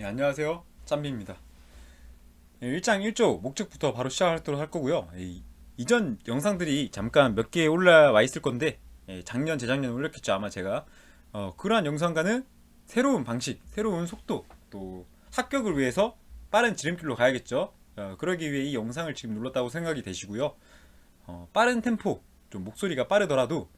안녕하세요. 짬비입니다. 1장 1조 목적부터 바로 시작하도록 할 거고요. 이전 영상들이 잠깐 몇 개 올라와 있을 건데 작년, 재작년 올렸겠죠 아마 제가. 그러한 영상과는 새로운 방식, 새로운 속도, 또 합격을 위해서 빠른 지름길로 가야겠죠. 그러기 위해 이 영상을 지금 눌렀다고 생각이 되시고요. 빠른 템포, 좀 목소리가 빠르더라도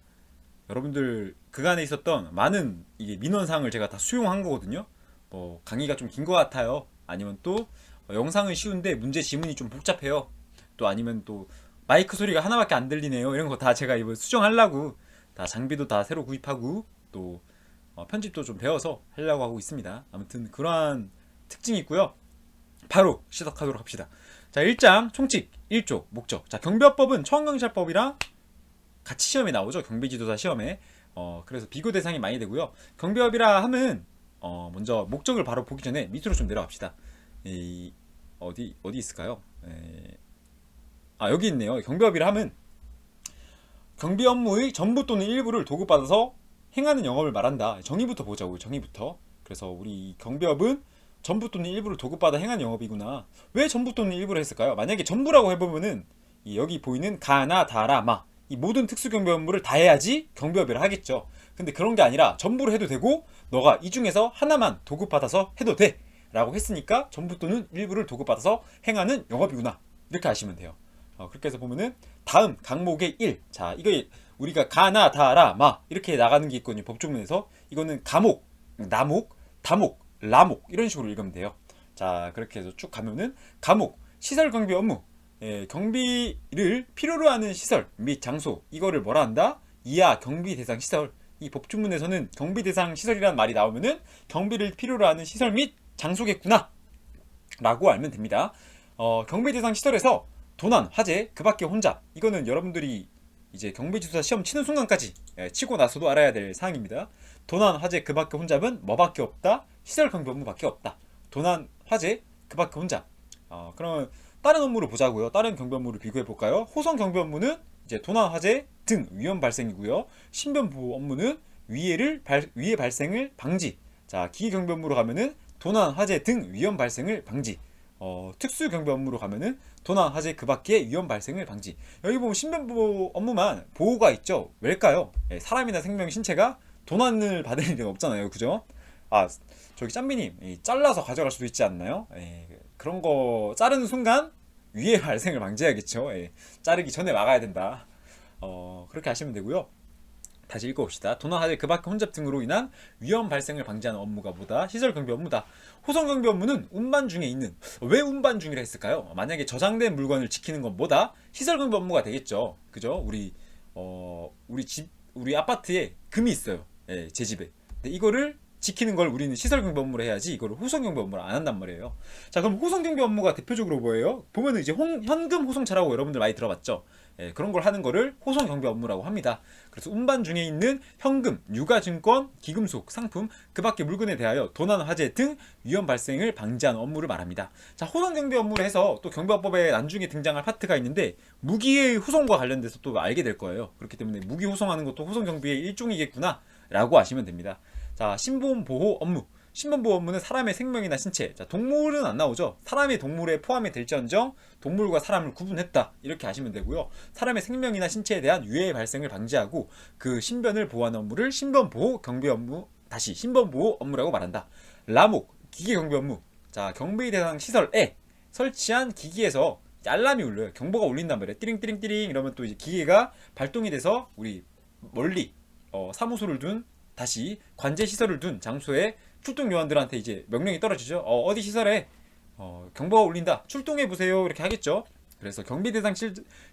여러분들 그간에 있었던 많은 이게 민원사항을 제가 다 수용한 거거든요. 뭐 강의가 좀 긴 것 같아요. 아니면 또 영상은 쉬운데 문제 지문이 좀 복잡해요. 또 아니면 또 마이크 소리가 하나밖에 안 들리네요. 이런 거 다 제가 이번 수정하려고 다 장비도 다 새로 구입하고 또 편집도 좀 배워서 하려고 하고 있습니다. 아무튼 그러한 특징이 있고요. 바로 시작하도록 합시다. 자, 1장 총칙 1조 목적. 자, 경비업법은 처원경찰법이랑 같이 시험에 나오죠. 경비지도사 시험에. 그래서 비교 대상이 많이 되고요. 경비업이라 하면 먼저 목적을 바로 보기 전에 밑으로 좀 내려갑시다. 어디 있을까요? 여기 있네요. 경비업이라 하면 경비 업무의 전부 또는 일부를 도급받아서 행하는 영업을 말한다. 정의부터 보자고요. 정의부터. 그래서 우리 경비업은 전부 또는 일부를 도급받아 행하는 영업이구나. 왜 전부 또는 일부를 했을까요? 만약에 전부라고 해보면은 여기 보이는 가나 다라 마 이 모든 특수경비 업무를 다 해야지 경비업이라 하겠죠. 근데 그런 게 아니라 전부를 해도 되고 너가 이 중에서 하나만 도급받아서 해도 돼 라고 했으니까 전부 또는 일부를 도급받아서 행하는 영업이구나, 이렇게 아시면 돼요. 그렇게 해서 보면은 다음 강목의 1. 자, 이거 우리가 가나 다라 마 이렇게 나가는 게 있거든요. 법조문에서. 이거는 가목, 나목, 다목, 라목 이런 식으로 읽으면 돼요. 자, 그렇게 해서 쭉 가면은 가목, 시설 경비 업무. 경비를 필요로 하는 시설 및 장소, 이거를 뭐라 한다? 이하 경비 대상 시설. 이 법조문에서는 경비 대상 시설이라는 말이 나오면은 경비를 필요로 하는 시설 및 장소겠구나 라고 알면 됩니다. 경비 대상 시설에서 도난, 화재, 그 밖에 혼잡, 이거는 여러분들이 이제 경비지도사 시험 치는 순간까지 치고 나서도 알아야 될 사항입니다. 도난, 화재, 그 밖에 혼잡은 뭐밖에 없다? 시설 경비 업무밖에 없다. 도난, 화재, 그 밖에 혼잡. 그러면 다른 업무를 보자고요. 다른 경비 업무를 비교해 볼까요? 호송 경비 업무는 이제 도난, 화재 등 위험 발생이고요. 신변 보호 업무는 위해 발생을 방지. 자, 기계 경비 업무로 가면은 도난, 화재 등 위험 발생을 방지. 특수 경비 업무로 가면은 도난, 화재 그 밖의 위험 발생을 방지. 여기 보면 신변 보호 업무만 보호가 있죠. 왜일까요? 사람이나 생명, 신체가 도난을 받을 일은 없잖아요. 그죠? 저기 짬비님, 잘라서 가져갈 수도 있지 않나요? 그런 거 자르는 순간 위해 발생을 방지해야겠죠. 자르기 전에 막아야 된다. 그렇게 하시면 되고요. 다시 읽어봅시다. 도난, 화재, 그 밖의 혼잡 등으로 인한 위험 발생을 방지하는 업무가 뭐다? 시설 경비 업무다. 호송 경비 업무는 운반 중에 있는, 왜 운반 중이라 했을까요? 만약에 저장된 물건을 지키는 건 뭐다? 시설 경비 업무가 되겠죠. 그죠? 우리 아파트에 금이 있어요. 제 집에. 근데 이거를 지키는 걸 우리는 시설 경비 업무를 해야지 이거를 호송 경비 업무를 안 한단 말이에요. 자, 그럼 호송 경비 업무가 대표적으로 뭐예요? 보면은 이제 현금 호송차라고 여러분들 많이 들어봤죠? 그런 걸 하는 거를 호송 경비 업무라고 합니다. 그래서 운반 중에 있는 현금, 유가증권, 기금속, 상품, 그 밖의 물건에 대하여 도난, 화재 등 위험 발생을 방지하는 업무를 말합니다. 자, 호송 경비 업무를 해서 또 경비업법에 나중에 등장할 파트가 있는데 무기의 후송과 관련돼서 또 알게 될 거예요. 그렇기 때문에 무기 후송하는 것도 호송 경비의 일종이겠구나 라고 아시면 됩니다. 자, 신변 보호 업무. 신변 보호 업무는 사람의 생명이나 신체, 자, 동물은 안 나오죠. 사람이 동물에 포함이 될지언정 동물과 사람을 구분했다, 이렇게 아시면 되고요. 사람의 생명이나 신체에 대한 유해 발생을 방지하고 그 신변을 보호하는 업무를 신변 보호 경비 업무, 다시 신변 보호 업무라고 말한다. 라목, 기계 경비 업무. 자, 경비 대상 시설에 설치한 기기에서 알람이 울려요. 경보가 울린단 말이에요. 띠링띠링띠링 이러면 또 이제 기계가 발동이 돼서 우리 멀리 사무소를 둔, 다시 관제 시설을 둔 장소에 출동 요원들한테 이제 명령이 떨어지죠. 어디 시설에 경보가 울린다, 출동해 보세요, 이렇게 하겠죠. 그래서 경비 대상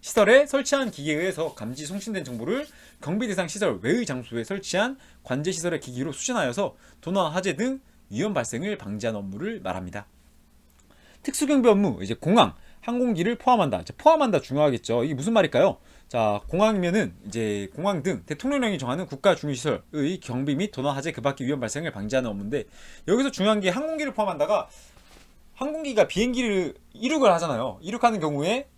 시설에 설치한 기계에 의해서 감지 송신된 정보를 경비 대상 시설 외의 장소에 설치한 관제 시설의 기기로 수신하여서 도난, 화재 등 위험 발생을 방지하는 업무를 말합니다. 특수경비 업무, 이제 공항, 항공기를 포함한다. 포함한다 중요하겠죠. 이게 무슨 말일까요? 자, 공항이면은 이제 공항 등 대통령령이 정하는 국가 중요시설의 경비 및 도난, 화재 그 밖의 위험 발생을 방지하는 업무인데, 여기서 중요한 게 항공기를 포함한다가, 항공기가 비행기를 이륙을 하잖아요. 이륙하는 경우에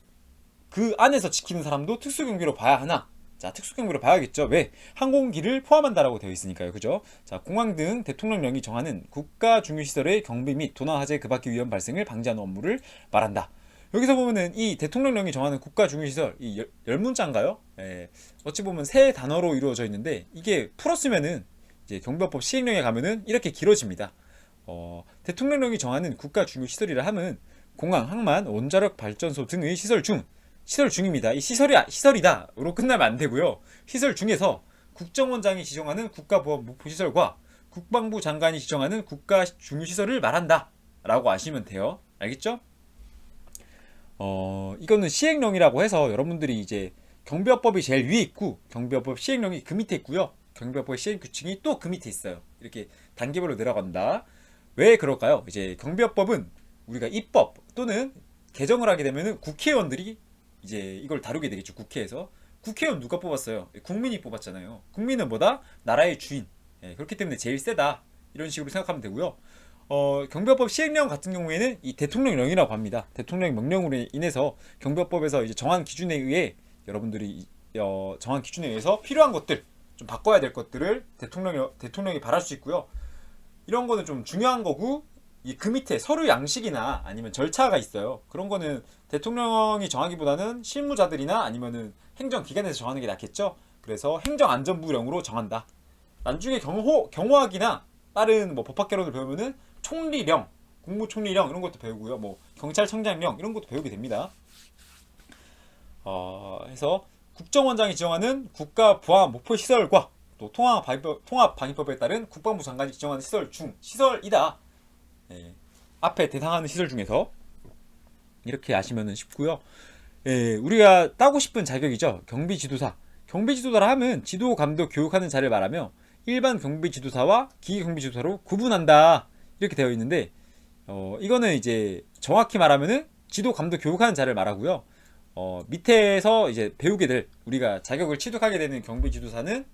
그 안에서 지키는 사람도 특수경비로 봐야 하나? 자, 특수경비로 봐야겠죠. 왜? 항공기를 포함한다라고 되어 있으니까요. 그죠? 자, 공항 등 대통령령이 정하는 국가 중요시설의 경비 및 도난 화재 그 밖의 위험 발생을 방지하는 업무를 말한다. 여기서 보면은 이 대통령령이 정하는 국가 중요시설, 이 열문자인가요? 예, 어찌 보면 세 단어로 이루어져 있는데 이게 풀었으면은 이제 경비업법 시행령에 가면은 이렇게 길어집니다. 대통령령이 정하는 국가 중요시설이라 함은 공항, 항만, 원자력 발전소 등의 시설 중입니다. 이 시설이다로 끝나면 안 되고요. 시설 중에서 국정원장이 지정하는 국가보안 목표시설과 국방부 장관이 지정하는 국가 중요시설을 말한다 라고 아시면 돼요. 알겠죠? 이거는 시행령이라고 해서 여러분들이 이제 경비업법이 제일 위에 있고 경비업법 시행령이 그 밑에 있고요. 경비업법 시행규칙이 또 그 밑에 있어요. 이렇게 단계별로 내려간다. 왜 그럴까요? 이제 경비업법은 우리가 입법 또는 개정을 하게 되면은 국회의원들이 이제 이걸 다루게 되겠죠. 국회에서. 국회의원 누가 뽑았어요? 국민이 뽑았잖아요. 국민은 뭐다? 나라의 주인. 예, 그렇기 때문에 제일 세다. 이런 식으로 생각하면 되고요. 경비업법 시행령 같은 경우에는 이 대통령령이라고 합니다. 대통령 명령으로 인해서 경비업법에서 이제 정한 기준에 의해 여러분들이 정한 기준에 의해서 필요한 것들 좀 바꿔야 될 것들을 대통령이 바랄 수 있고요. 이런 거는 좀 중요한 거고 이 그 밑에 서류 양식이나 아니면 절차가 있어요. 그런 거는 대통령이 정하기보다는 실무자들이나 아니면은 행정기관에서 정하는 게 낫겠죠. 그래서 행정안전부령으로 정한다. 나중에 경호학이나 다른 뭐 법학개론을 배우면은 총리령, 국무총리령 이런 것도 배우고요. 뭐 경찰청장령 이런 것도 배우게 됩니다. 해서 국정원장이 지정하는 국가보안 목표 시설과 또 통합방위법에 따른 국방부 장관이 지정하는 시설 중 시설이다. 예, 앞에 대상하는 시설 중에서 이렇게 아시면 쉽고요. 예, 우리가 따고 싶은 자격이죠. 경비지도사. 경비지도사라 하면 지도, 감독, 교육하는 자를 말하며 일반 경비지도사와 기계 경비지도사로 구분한다. 이렇게 되어 있는데 이거는 이제 정확히 말하면은 지도, 감독, 교육하는 자를 말하고요. 밑에서 이제 배우게 될 우리가 자격을 취득하게 되는 경비지도사는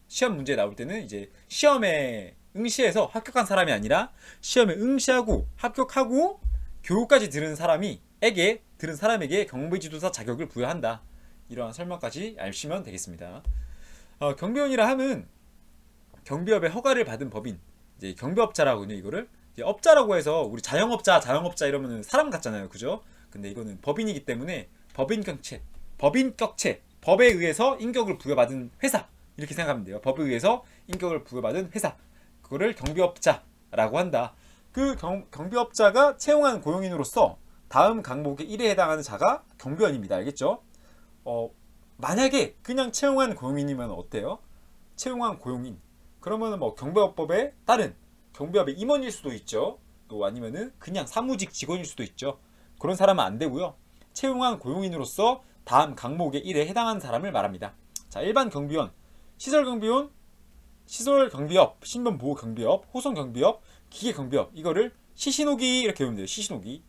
시험 문제 나올 때는 이제 시험에 응시해서 합격한 사람이 아니라 시험에 응시하고 합격하고 교육까지 들은 사람에게 경비지도사 자격을 부여한다. 이러한 설명까지 아시면 되겠습니다. 경비원이라 함은 경비업의 허가를 받은 법인, 이제 경비업자라고요. 이거를 이제 업자라고 해서 우리 자영업자 이러면은 사람 같잖아요, 그죠? 근데 이거는 법인이기 때문에 법인격체, 법에 의해서 인격을 부여받은 회사 이렇게 생각하면 돼요. 법에 의해서 인격을 부여받은 회사, 그거를 경비업자라고 한다. 그 경비업자가 채용한 고용인으로서 다음 항목의 1에 해당하는 자가 경비원입니다. 알겠죠? 만약에 그냥 채용한 고용인이면 어때요? 채용한 고용인. 그러면은 뭐 경비업법에 따른 경비업의 임원일 수도 있죠. 또 아니면은 그냥 사무직 직원일 수도 있죠. 그런 사람은 안 되고요. 채용한 고용인으로서 다음 항목의 1에 해당하는 사람을 말합니다. 자, 일반 경비원, 시설경비원, 시설경비업, 신변보호경비업, 호송경비업, 기계경비업 이거를 시신호기 이렇게 배우면 돼요. 시신호기.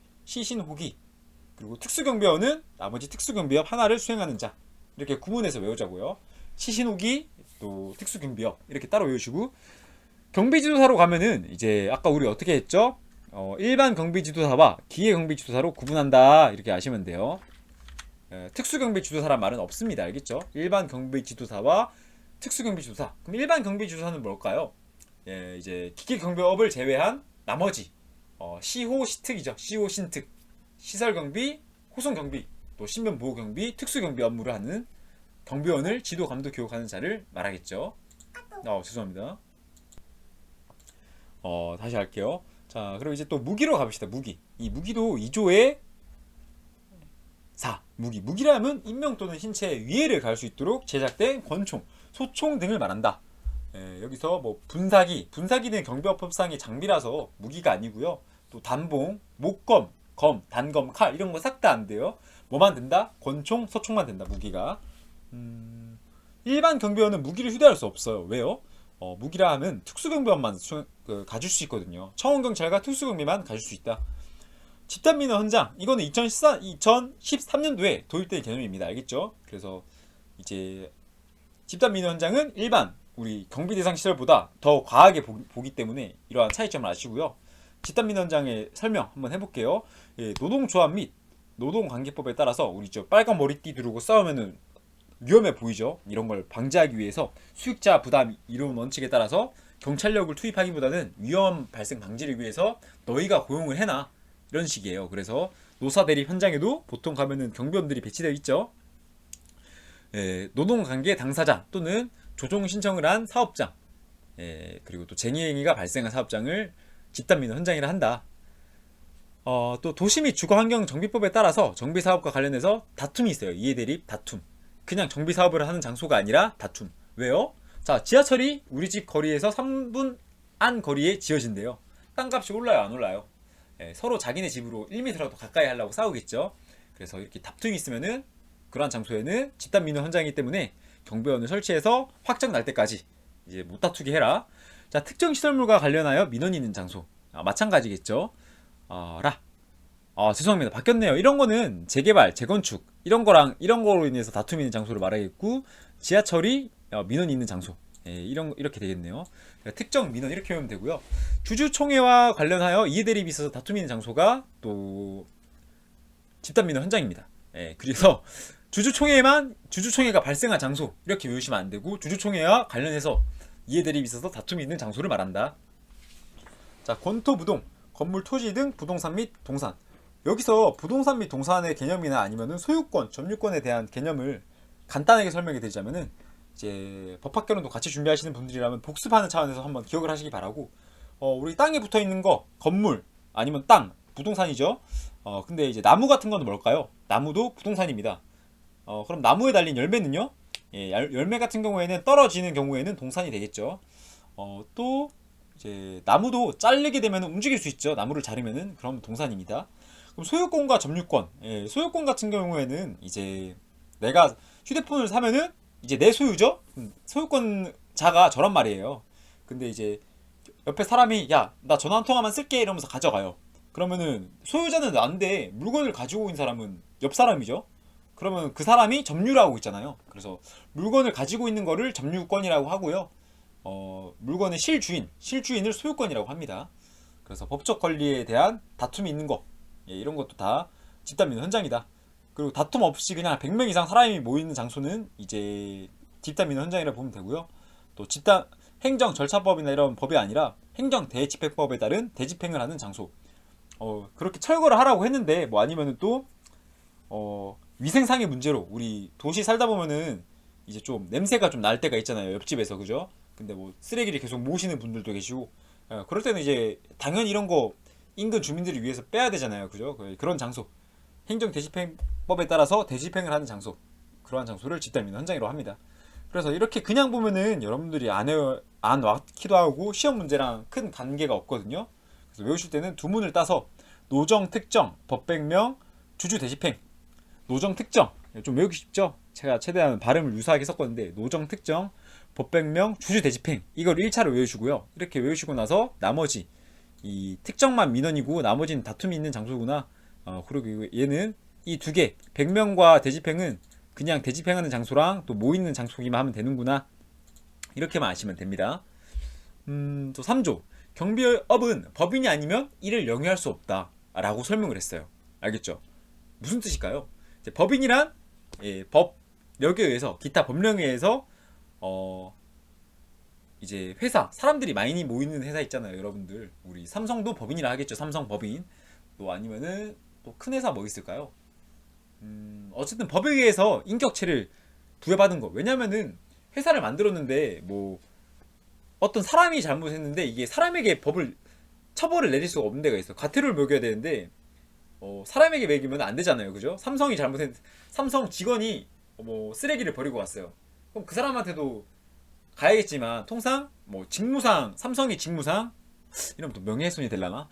그리고 특수경비원은 나머지 특수경비업 하나를 수행하는 자 이렇게 구분해서 외우자고요. 시신호기 또 특수경비업 이렇게 따로 외우시고 경비지도사로 가면은 이제 아까 우리 어떻게 했죠? 일반 경비지도사와 기계경비지도사로 구분한다 이렇게 아시면 돼요. 특수경비지도사란 말은 없습니다. 알겠죠? 일반 경비지도사와 특수경비지도사. 그럼 일반 경비지도사는 뭘까요? 예, 이제 기계경비업을 제외한 나머지 시호, 시특이죠. 시호, 신특, 시설경비, 호송경비, 또 신변보호경비, 특수경비 업무를 하는 경비원을 지도, 감독, 교육하는 자를 말하겠죠. 죄송합니다. 다시 할게요. 자, 그럼 이제 또 무기로 가봅시다. 무기. 이 무기도 2조의 4. 무기라면 인명 또는 신체에 위해를 가할 수 있도록 제작된 권총, 소총 등을 말한다. 여기서 뭐 분사기는 경비법상의 장비라서 무기가 아니고요. 또 단봉, 목검, 단검, 칼 이런 거 싹 다 안 돼요. 뭐만 된다? 권총, 소총만 된다. 무기가. 일반 경비원은 무기를 휴대할 수 없어요. 왜요? 무기라 하면 특수경비원만 가질 수 있거든요. 청원경찰과 특수경비만 가질 수 있다. 집단민원 헌장 이거는 2013년도에 도입된 개념입니다. 알겠죠? 그래서 이제 집단민원 헌장은 일반 우리 경비대상 시설보다 더 과하게 보기 때문에 이러한 차이점을 아시고요. 집단민원 헌장의 설명 한번 해볼게요. 노동조합 및 노동관계법에 따라서 우리 저 빨간 머리띠 두르고 싸우면은 위험해 보이죠. 이런 걸 방지하기 위해서 수익자 부담 이론 원칙에 따라서 경찰력을 투입하기보다는 위험 발생 방지를 위해서 너희가 고용을 해놔, 이런 식이에요. 그래서 노사 대립 현장에도 보통 가면은 경비원들이 배치되어 있죠. 노동관계 당사자 또는 조정 신청을 한 사업장, 그리고 또 쟁의행위가 발생한 사업장을 집단 민원 현장이라 한다. 또 도시 및 주거환경정비법에 따라서 정비사업과 관련해서 다툼이 있어요. 이해대립 다툼. 그냥 정비사업을 하는 장소가 아니라 다툼. 왜요? 자, 지하철이 우리 집 거리에서 3분 안 거리에 지어진대요. 땅값이 올라요, 안 올라요? 서로 자기네 집으로 1m라도 가까이 하려고 싸우겠죠. 그래서 이렇게 다툼이 있으면은 그러한 장소에는 집단 민원 현장이기 때문에 경비원을 설치해서 확정 날 때까지 이제 못 다투게 해라. 자, 특정 시설물과 관련하여 민원이 있는 장소. 마찬가지겠죠. 죄송합니다. 바뀌었네요. 이런 거는 재개발, 재건축 이런 거로 인해서 다툼이 있는 장소를 말하겠고, 지하철이 민원이 있는 장소, 이렇게 되겠네요. 특정 민원 이렇게 하면 되고요. 주주총회와 관련하여 이해대립이 있어서 다툼이 있는 장소가 또 집단 민원 현장입니다. 그래서 주주총회가 발생한 장소 이렇게 외우시면 안 되고, 주주총회와 관련해서 이해대립이 있어서 다툼이 있는 장소를 말한다. 자, 권토부동, 건물 토지 등 부동산 및 동산. 여기서 부동산 및 동산의 개념이나 아니면은 소유권, 점유권에 대한 개념을 간단하게 설명해 드리자면은, 이제 법학개론도 같이 준비하시는 분들이라면 복습하는 차원에서 한번 기억을 하시기 바라고, 우리 땅에 붙어 있는 거, 건물 아니면 땅, 부동산이죠. 근데 이제 나무 같은 건 뭘까요? 나무도 부동산입니다. 그럼 나무에 달린 열매는요? 열매 같은 경우에는 떨어지는 경우에는 동산이 되겠죠. 또 이제 나무도 자르게 되면 움직일 수 있죠. 나무를 자르면은 그럼 동산입니다. 그럼 소유권과 점유권. 소유권 같은 경우에는 이제 내가 휴대폰을 사면은 이제 내 소유죠. 소유권자가 저란 말이에요. 근데 이제 옆에 사람이 야, 나 전화 한 통화만 쓸게 이러면서 가져가요. 그러면은 소유자는 난데 물건을 가지고 있는 사람은 옆 사람이죠. 그러면 그 사람이 점유를 하고 있잖아요. 그래서 물건을 가지고 있는 거를 점유권이라고 하고요. 물건의 실주인을 소유권이라고 합니다. 그래서 법적 권리에 대한 다툼이 있는 거, 이런 것도 다 집단민원 현장이다. 그리고 다툼 없이 그냥 100명 이상 사람이 모이는 장소는 이제 집단민원 현장이라고 보면 되고요. 또 집단 행정 절차법이나 이런 법이 아니라 행정 대집행법에 따른 대집행을 하는 장소. 그렇게 철거를 하라고 했는데 뭐 아니면은 또 위생상의 문제로 우리 도시 살다 보면은 이제 좀 냄새가 좀 날 때가 있잖아요, 옆집에서. 그죠? 근데 뭐 쓰레기를 계속 모으시는 분들도 계시고, 그럴 때는 이제 당연히 이런 거 인근 주민들을 위해서 빼야 되잖아요. 그죠? 그런 장소, 행정 대집행법에 따라서 대집행을 하는 장소, 그러한 장소를 집단민원 현장이라고 합니다. 그래서 이렇게 그냥 보면은 여러분들이 안 왔기도 하고 시험 문제랑 큰 관계가 없거든요. 그래서 외우실 때는 두 문을 따서 노정 특정, 법백명, 주주 대집행. 노정 특정 좀 외우기 쉽죠? 제가 최대한 발음을 유사하게 섞었는데, 노정 특정, 법백명, 주주 대집행, 이걸 1차로 외우시고요. 이렇게 외우시고 나서 나머지 이 특정만 민원이고 나머지는 다툼이 있는 장소구나. 그리고 얘는 이 두 개, 백명과 대집행은 그냥 대집행하는 장소랑 또 모이는 장소기만 하면 되는구나. 이렇게만 아시면 됩니다. 또 3조, 경비업은 법인이 아니면 이를 영위할 수 없다 라고 설명을 했어요. 알겠죠? 무슨 뜻일까요? 이제 법인이란 법력에 의해서, 기타 법령에 의해서 이제 회사, 사람들이 많이 모이는 회사 있잖아요, 여러분들. 우리 삼성도 법인이라 하겠죠. 삼성 법인. 또 아니면은 또 큰 회사 뭐 있을까요? 어쨌든 법에 의해서 인격체를 부여받은 거. 왜냐면은 회사를 만들었는데 뭐 어떤 사람이 잘못했는데 이게 사람에게 처벌을 내릴 수가 없는 데가 있어. 과태료를 매겨야 되는데 사람에게 매기면 안 되잖아요. 그죠? 삼성 직원이 뭐 쓰레기를 버리고 왔어요. 그럼 그 사람한테도 가야겠지만, 통상 뭐 직무상, 삼성의 직무상, 이러면 또 명예훼손이 되려나?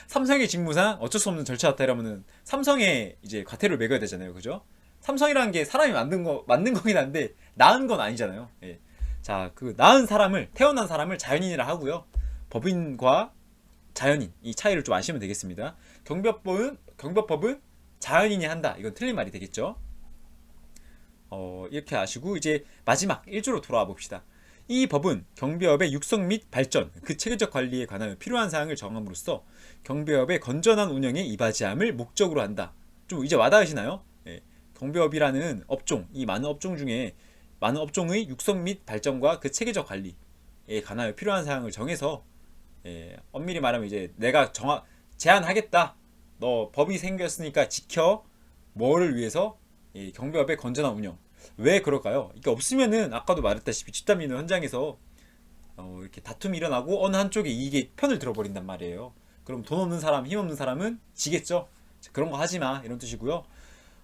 삼성의 직무상 어쩔 수 없는 절차였다 이러면은 삼성에 이제 과태료를 매겨야 되잖아요. 그죠? 삼성이라는 게 사람이 맞는 거긴 한데 낳은 건 아니잖아요. 자, 그 태어난 사람을 자연인이라 하고요. 법인과 자연인, 이 차이를 좀 아시면 되겠습니다. 경비법은 자연인이 한다. 이건 틀린 말이 되겠죠. 이렇게 아시고 이제 마지막 1조로 돌아와 봅시다. 이 법은 경비업의 육성 및 발전, 그 체계적 관리에 관하여 필요한 사항을 정함으로써 경비업의 건전한 운영에 이바지함을 목적으로 한다. 좀 이제 와닿으시나요? 경비업이라는 업종, 이 많은 업종 중에 많은 업종의 육성 및 발전과 그 체계적 관리에 관하여 필요한 사항을 정해서 엄밀히 말하면 이제 내가 제한하겠다. 너 법이 생겼으니까 지켜. 뭐를 위해서? 경비업의 건전한 운영. 왜 그럴까요? 이게 없으면은 아까도 말했다시피 집단 민원 현장에서 이렇게 다툼이 일어나고 어느 한쪽에 이익의 편을 들어버린단 말이에요. 그럼 돈 없는 사람, 힘 없는 사람은 지겠죠. 그런 거 하지 마 이런 뜻이고요.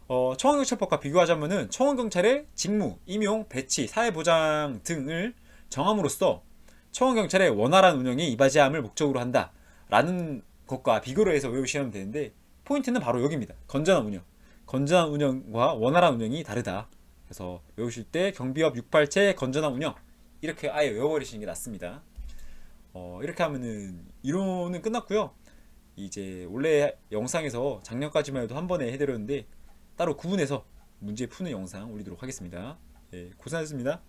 청원경찰법과 비교하자면은 청원경찰의 직무, 임용, 배치, 사회보장 등을 정함으로써 청원경찰의 원활한 운영에 이바지함을 목적으로 한다라는 것과 비교를 해서 외우시면 되는데 포인트는 바로 여기입니다. 건전한 운영. 건전한 운영과 원활한 운영이 다르다. 그래서 외우실 때 경비업 687 건전한 운영 이렇게 아예 외워버리시는 게 낫습니다. 이렇게 하면은 이론은 끝났고요. 이제 원래 영상에서 작년까지만 해도 한 번에 해드렸는데 따로 구분해서 문제 푸는 영상 올리도록 하겠습니다. 고생하셨습니다.